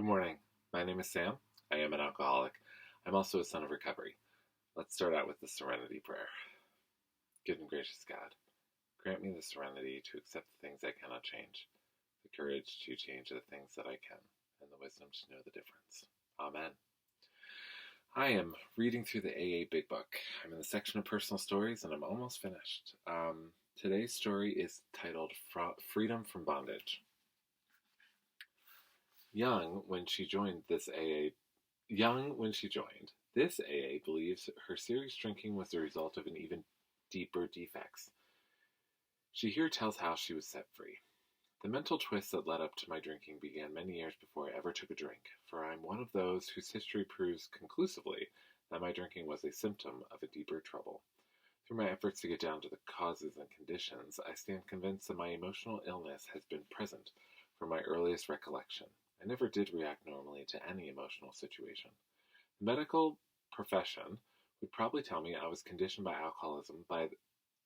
Good morning. My name is Sam. I am an alcoholic. I'm also a son of recovery. Let's start out with the serenity prayer. Good and gracious God, grant me the serenity to accept the things I cannot change, the courage to change the things that I can, and the wisdom to know the difference. Amen. I am reading through the AA Big Book. I'm in the section of personal stories, and I'm almost finished. Today's story is titled Freedom from Bondage. Young when she joined, this AA believes her serious drinking was the result of an even deeper defects. She here tells how she was set free. The mental twist that led up to my drinking began many years before I ever took a drink, for I am one of those whose history proves conclusively that my drinking was a symptom of a deeper trouble. Through my efforts to get down to the causes and conditions, I stand convinced that my emotional illness has been present from my earliest recollection. I never did react normally to any emotional situation. The medical profession would probably tell me I was conditioned by alcoholism by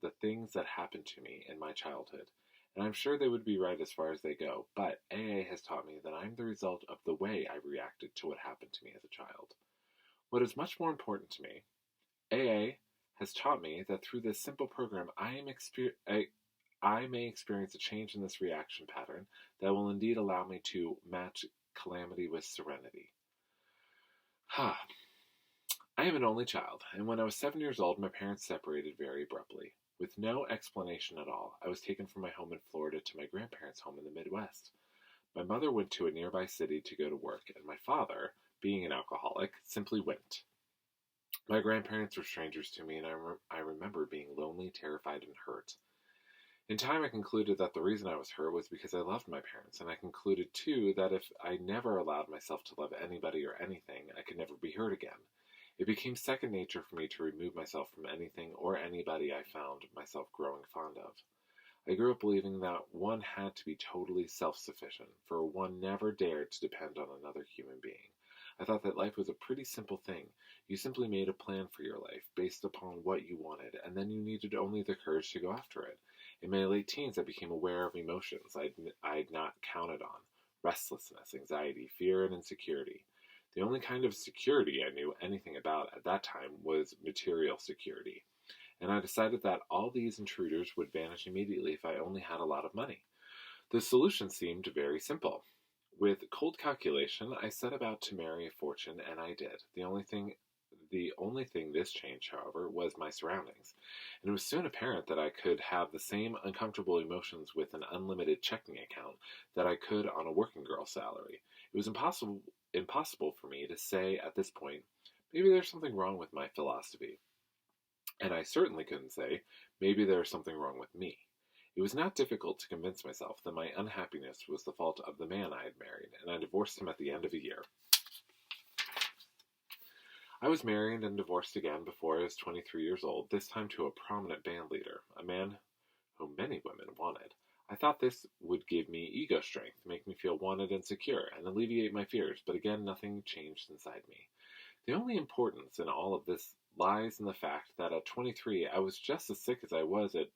the things that happened to me in my childhood, and I'm sure they would be right as far as they go, but AA has taught me that I'm the result of the way I reacted to what happened to me as a child. What is much more important to me, AA has taught me that through this simple program I may experience a change in this reaction pattern that will indeed allow me to match calamity with serenity. I am an only child, and when I was 7 years old, my parents separated very abruptly. With no explanation at all, I was taken from my home in Florida to my grandparents' home in the Midwest. My mother went to a nearby city to go to work, and my father, being an alcoholic, simply went. My grandparents were strangers to me, and I remember being lonely, terrified, and hurt. In time, I concluded that the reason I was hurt was because I loved my parents, and I concluded, too, that if I never allowed myself to love anybody or anything, I could never be hurt again. It became second nature for me to remove myself from anything or anybody I found myself growing fond of. I grew up believing that one had to be totally self-sufficient, for one never dared to depend on another human being. I thought that life was a pretty simple thing. You simply made a plan for your life, based upon what you wanted, and then you needed only the courage to go after it. In my late teens, I became aware of emotions I'd not counted on: restlessness, anxiety, fear, and insecurity. The only kind of security I knew anything about at that time was material security, and I decided that all these intruders would vanish immediately if I only had a lot of money. The solution seemed very simple. With cold calculation, I set about to marry a fortune, and I did. The only thing this changed, however, was my surroundings, and it was soon apparent that I could have the same uncomfortable emotions with an unlimited checking account that I could on a working girl's salary. It was impossible for me to say at this point, maybe there's something wrong with my philosophy. And I certainly couldn't say, maybe there's something wrong with me. It was not difficult to convince myself that my unhappiness was the fault of the man I had married, and I divorced him at the end of a year. I was married and divorced again before I was 23 years old, this time to a prominent band leader, a man whom many women wanted. I thought this would give me ego strength, make me feel wanted and secure, and alleviate my fears, but again nothing changed inside me. The only importance in all of this lies in the fact that at 23 I was just as sick as I was at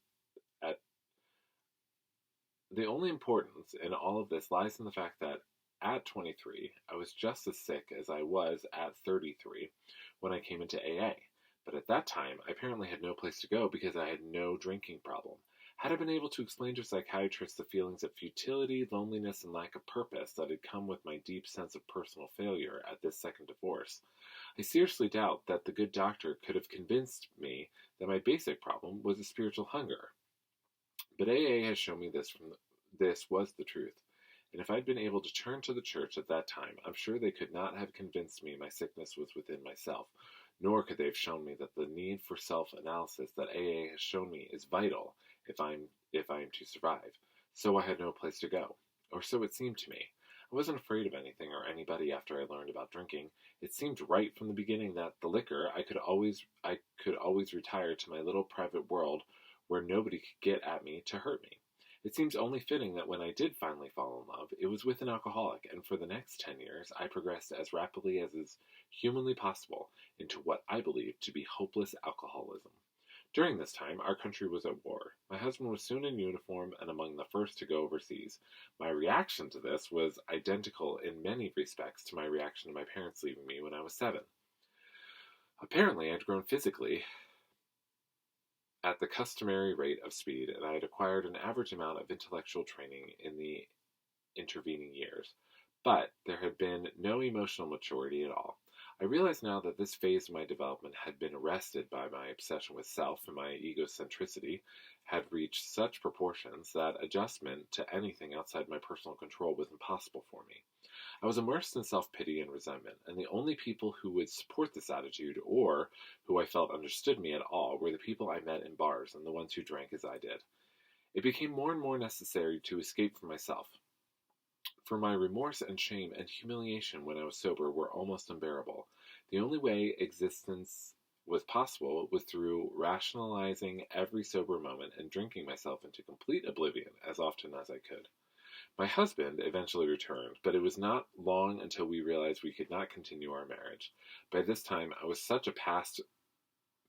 The only importance in all of this lies in the fact that at 23, I was just as sick as I was at 33 when I came into AA. But at that time, I apparently had no place to go because I had no drinking problem. Had I been able to explain to a psychiatrist the feelings of futility, loneliness, and lack of purpose that had come with my deep sense of personal failure at this second divorce, I seriously doubt that the good doctor could have convinced me that my basic problem was a spiritual hunger. But AA has shown me this was the truth, and if I'd been able to turn to the church at that time, I'm sure they could not have convinced me my sickness was within myself, nor could they have shown me that the need for self-analysis that AA has shown me is vital if I am to survive. So I had no place to go, or so it seemed to me. I wasn't afraid of anything or anybody after I learned about drinking. It seemed right from the beginning that the liquor I could always retire to my little private world where nobody could get at me to hurt me. It seems only fitting that when I did finally fall in love, it was with an alcoholic, and for the next 10 years I progressed as rapidly as is humanly possible into what I believe to be hopeless alcoholism. During this time, our country was at war. My husband was soon in uniform and among the first to go overseas. My reaction to this was identical in many respects to my reaction to my parents leaving me when I was 7. Apparently, I had grown physically at the customary rate of speed, and I had acquired an average amount of intellectual training in the intervening years. But there had been no emotional maturity at all. I realize now that this phase of my development had been arrested by my obsession with self, and my egocentricity had reached such proportions that adjustment to anything outside my personal control was impossible for me. I was immersed in self-pity and resentment, and the only people who would support this attitude, or who I felt understood me at all, were the people I met in bars and the ones who drank as I did. It became more and more necessary to escape from myself, for my remorse and shame and humiliation when I was sober were almost unbearable. The only way existence was possible was through rationalizing every sober moment and drinking myself into complete oblivion as often as I could. My husband eventually returned, but it was not long until we realized we could not continue our marriage. By this time, I was such a past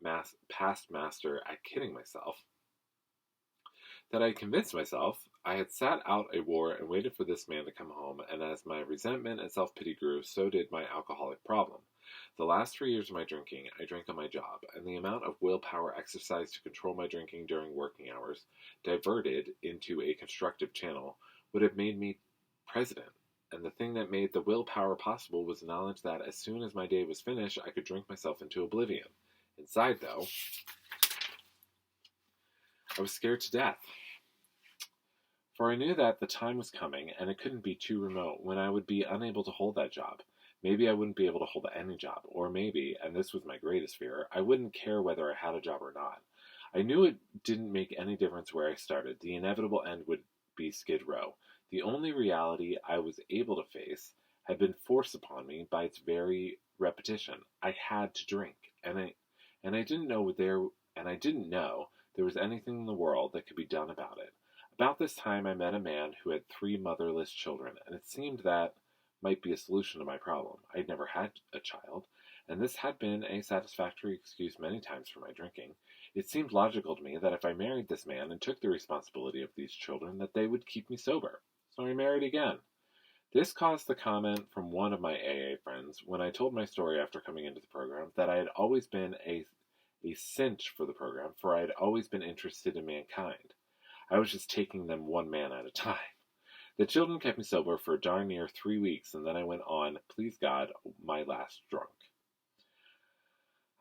master at kidding myself that I convinced myself I had sat out a war and waited for this man to come home, and as my resentment and self-pity grew, so did my alcoholic problem. The last 3 years of my drinking, I drank on my job, and the amount of willpower exercised to control my drinking during working hours, diverted into a constructive channel, would have made me president. And the thing that made the willpower possible was the knowledge that as soon as my day was finished, I could drink myself into oblivion. Inside, though, I was scared to death. For I knew that the time was coming, and it couldn't be too remote, when I would be unable to hold that job. Maybe I wouldn't be able to hold any job, or maybe, and this was my greatest fear, I wouldn't care whether I had a job or not. I knew it didn't make any difference where I started. The inevitable end would be Skid Row. The only reality I was able to face had been forced upon me by its very repetition. I had to drink, and I didn't know there was anything in the world that could be done about it. About this time, I met a man who had 3 motherless children, and it seemed that might be a solution to my problem. I'd never had a child, and this had been a satisfactory excuse many times for my drinking. It seemed logical to me that if I married this man and took the responsibility of these children, that they would keep me sober. So I married again. This caused the comment from one of my AA friends when I told my story after coming into the program that I had always been a cinch for the program, for I had always been interested in mankind. I was just taking them one man at a time. The children kept me sober for darn near 3 weeks, and then I went on, please God, my last drunk.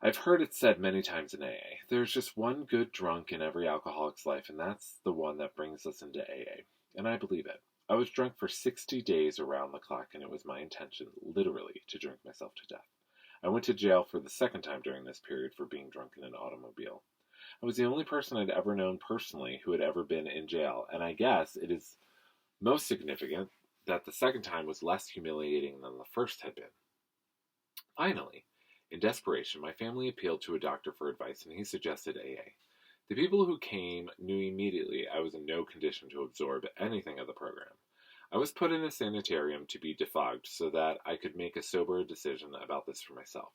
I've heard it said many times in AA, there's just one good drunk in every alcoholic's life, and that's the one that brings us into AA. And I believe it. I was drunk for 60 days around the clock, and it was my intention, literally, to drink myself to death. I went to jail for the second time during this period for being drunk in an automobile. I was the only person I'd ever known personally who had ever been in jail, and I guess it is most significant that the second time was less humiliating than the first had been. Finally, in desperation, my family appealed to a doctor for advice, and he suggested AA. The people who came knew immediately I was in no condition to absorb anything of the program. I was put in a sanitarium to be defogged so that I could make a sober decision about this for myself.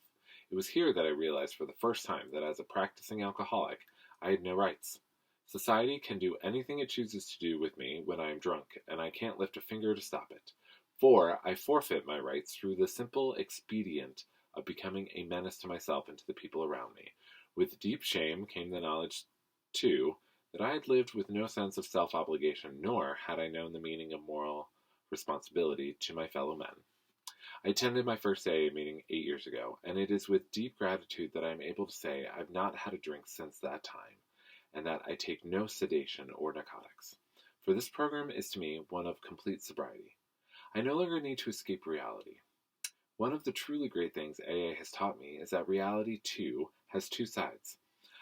It was here that I realized for the first time that as a practicing alcoholic, I had no rights. Society can do anything it chooses to do with me when I am drunk, and I can't lift a finger to stop it. For I forfeit my rights through the simple expedient of becoming a menace to myself and to the people around me. With deep shame came the knowledge, too, that I had lived with no sense of self-obligation, nor had I known the meaning of moral responsibility to my fellow men. I attended my first AA meeting 8 years ago, and it is with deep gratitude that I am able to say I've not had a drink since that time, and that I take no sedation or narcotics. For this program is to me one of complete sobriety. I no longer need to escape reality. One of the truly great things AA has taught me is that reality, too, has 2 sides.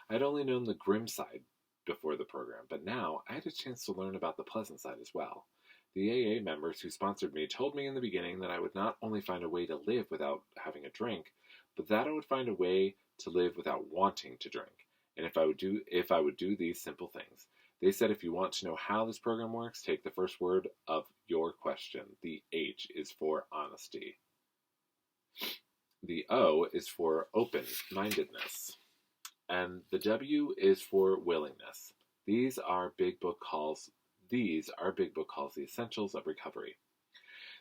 I had only known the grim side before the program, but now I had a chance to learn about the pleasant side as well. The AA members who sponsored me told me in the beginning that I would not only find a way to live without having a drink, but that I would find a way to live without wanting to drink. And if I would do these simple things. They said if you want to know how this program works, take the first word of your question. The H is for honesty. The O is for open-mindedness. and the W is for willingness. These are Big Book calls The Essentials of Recovery.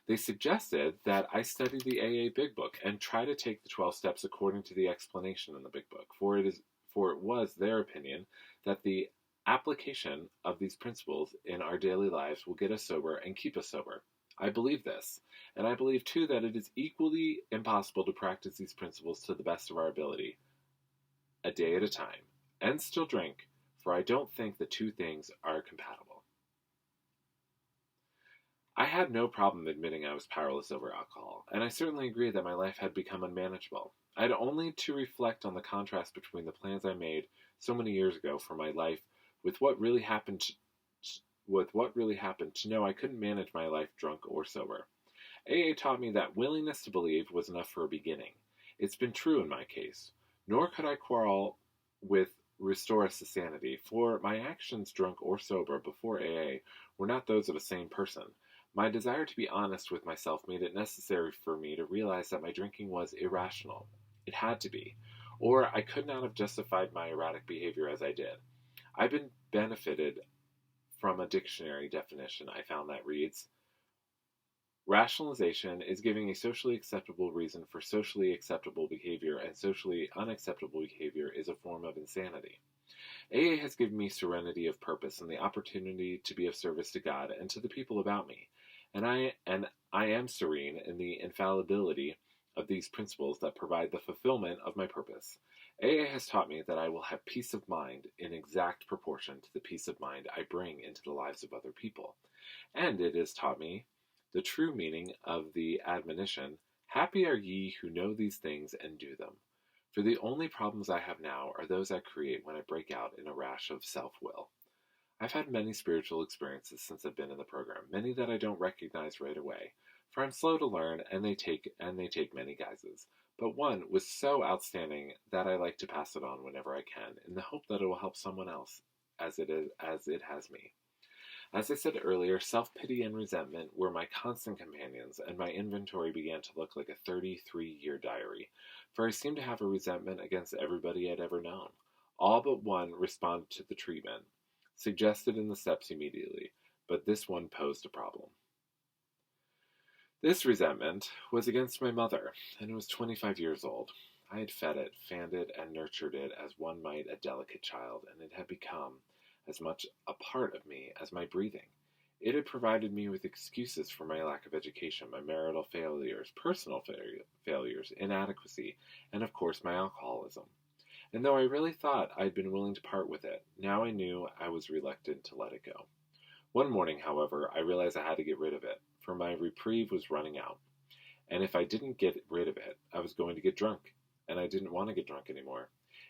They suggested that I study the AA Big Book and try to take the 12 steps according to the explanation in the Big Book, for it was their opinion that the application of these principles in our daily lives will get us sober and keep us sober. I believe this, and I believe too that it is equally impossible to practice these principles to the best of our ability, a day at a time, and still drink, for I don't think the two things are compatible. I had no problem admitting I was powerless over alcohol, and I certainly agree that my life had become unmanageable. I had only to reflect on the contrast between the plans I made so many years ago for my life with what really happened to know I couldn't manage my life drunk or sober. AA taught me that willingness to believe was enough for a beginning. It's been true in my case. Nor could I quarrel with restore us to sanity, for my actions, drunk or sober, before AA were not those of a sane person. My desire to be honest with myself made it necessary for me to realize that my drinking was irrational. It had to be, or I could not have justified my erratic behavior as I did. I've been benefited from a dictionary definition I found that reads, rationalization is giving a socially acceptable reason for socially acceptable behavior, and socially unacceptable behavior is a form of insanity. AA has given me serenity of purpose and the opportunity to be of service to God and to the people about me. And I am serene in the infallibility of these principles that provide the fulfillment of my purpose. AA has taught me that I will have peace of mind in exact proportion to the peace of mind I bring into the lives of other people. And it has taught me the true meaning of the admonition, happy are ye who know these things and do them. For the only problems I have now are those I create when I break out in a rash of self-will. I've had many spiritual experiences since I've been in the program, many that I don't recognize right away, for I'm slow to learn and they take many guises. But one was so outstanding that I like to pass it on whenever I can, in the hope that it will help someone else as it has me. As I said earlier, self-pity and resentment were my constant companions, and my inventory began to look like a 33-year diary, for I seemed to have a resentment against everybody I'd ever known. All but one responded to the treatment suggested in the steps immediately, but this one posed a problem. This resentment was against my mother, and it was 25 years old. I had fed it, fanned it, and nurtured it as one might a delicate child, and it had become as much a part of me as my breathing. It had provided me with excuses for my lack of education, my marital failures, personal failures, inadequacy, and of course my alcoholism. And though I really thought I'd been willing to part with it, now I knew I was reluctant to let it go. One morning, however, I realized I had to get rid of it, for my reprieve was running out. And if I didn't get rid of it, I was going to get drunk, and I didn't want to get drunk anymore.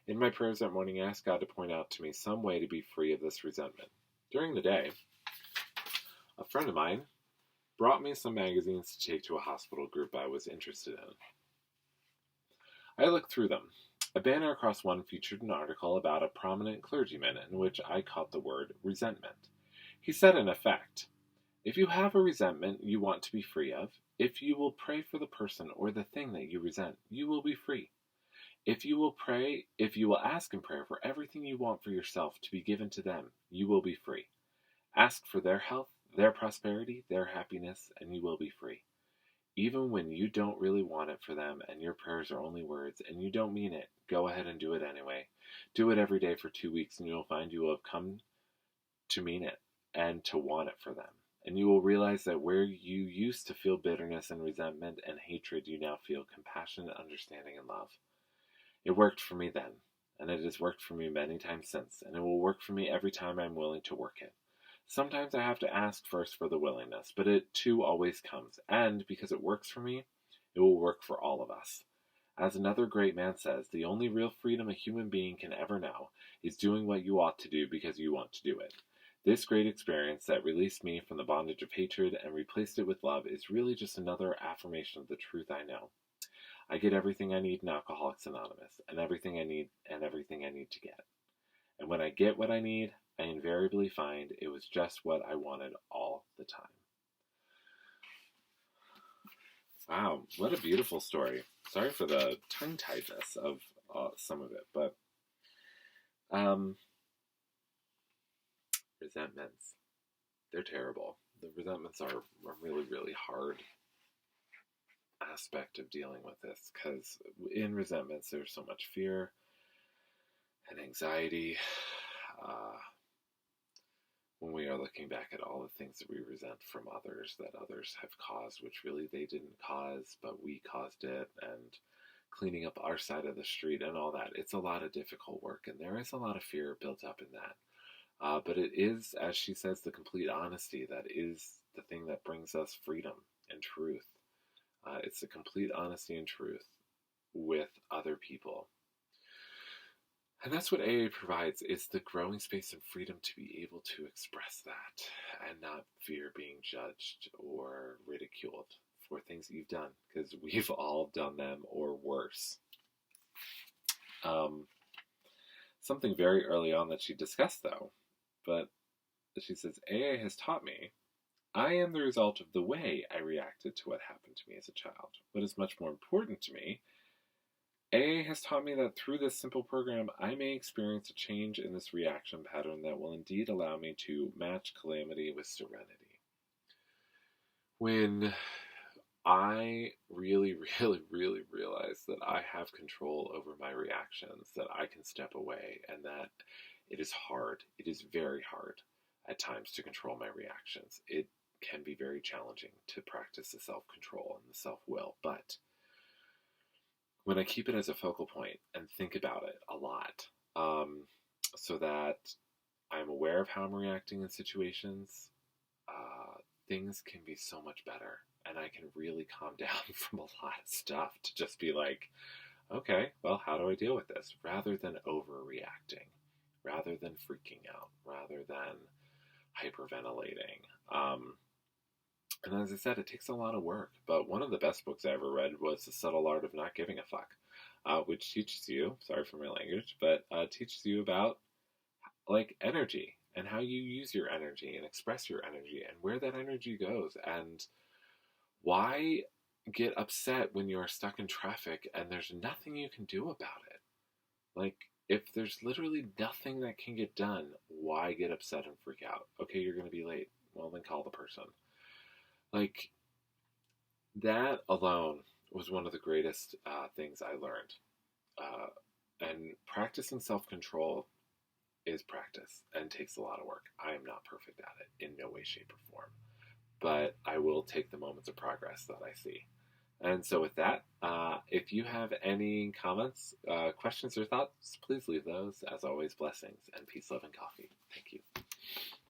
In my prayers that morning, I asked God to point out to me some way to be free of this resentment. During the day, a friend of mine brought me some magazines to take to a hospital group I was interested in. I looked through them. A banner across one featured an article about a prominent clergyman in which I caught the word resentment. He said in effect, if you have a resentment you want to be free of, if you will pray for the person or the thing that you resent, you will be free. If you will ask in prayer for everything you want for yourself to be given to them, you will be free. Ask for their health, their prosperity, their happiness, and you will be free. Even when you don't really want it for them and your prayers are only words and you don't mean it, go ahead and do it anyway. Do it every day for 2 weeks and you'll find you will have come to mean it and to want it for them. And you will realize that where you used to feel bitterness and resentment and hatred, you now feel compassion, understanding, and love. It worked for me then, and it has worked for me many times since, and it will work for me every time I'm willing to work it. Sometimes I have to ask first for the willingness, but it too always comes, and because it works for me, it will work for all of us. As another great man says, the only real freedom a human being can ever know is doing what you ought to do because you want to do it. This great experience that released me from the bondage of hatred and replaced it with love is really just another affirmation of the truth I know. I get everything I need in Alcoholics Anonymous, and everything I need to get. And when I get what I need, I invariably find it was just what I wanted all the time. Wow, what a beautiful story. Sorry for the tongue-tiedness of some of it, but Um, Resentments. They're terrible. The resentments are a really, really hard aspect of dealing with this because in resentments there's so much fear and anxiety. Uh, when we are looking back at all the things that we resent from others that others have caused, which really they didn't cause, but we caused it, and cleaning up our side of the street and all that. It's a lot of difficult work, and there is a lot of fear built up in that. But it is, as she says, the complete honesty that is the thing that brings us freedom and truth. It's the complete honesty and truth with other people. And that's what AA provides, is the growing space and freedom to be able to express that and not fear being judged or ridiculed for things that you've done, because we've all done them or worse. Something very early on that she discussed, though, but she says, AA has taught me I am the result of the way I reacted to what happened to me as a child. What is much more important to me, AA has taught me that through this simple program, I may experience a change in this reaction pattern that will indeed allow me to match calamity with serenity. When I really, really, really realize that I have control over my reactions, that I can step away, and that it is hard, it is very hard at times to control my reactions. It can be very challenging to practice the self-control and the self-will, but when I keep it as a focal point and think about it a lot, so that I'm aware of how I'm reacting in situations, things can be so much better. And I can really calm down from a lot of stuff to just be like, okay, well, how do I deal with this? Rather than overreacting, rather than freaking out, rather than hyperventilating. And as I said, it takes a lot of work. But one of the best books I ever read was The Subtle Art of Not Giving a Fuck, which teaches you, sorry for my language, but teaches you about like energy and how you use your energy and express your energy and where that energy goes, and why get upset when you are stuck in traffic and there's nothing you can do about it. Like, if there's literally nothing that can get done, why get upset and freak out? Okay, you're going to be late. Well, then call the person. Like, that alone was one of the greatest things I learned. And practicing self-control is practice and takes a lot of work. I am not perfect at it in no way, shape, or form. But I will take the moments of progress that I see. And so with that, if you have any comments, questions, or thoughts, please leave those. As always, blessings and peace, love, and coffee. Thank you.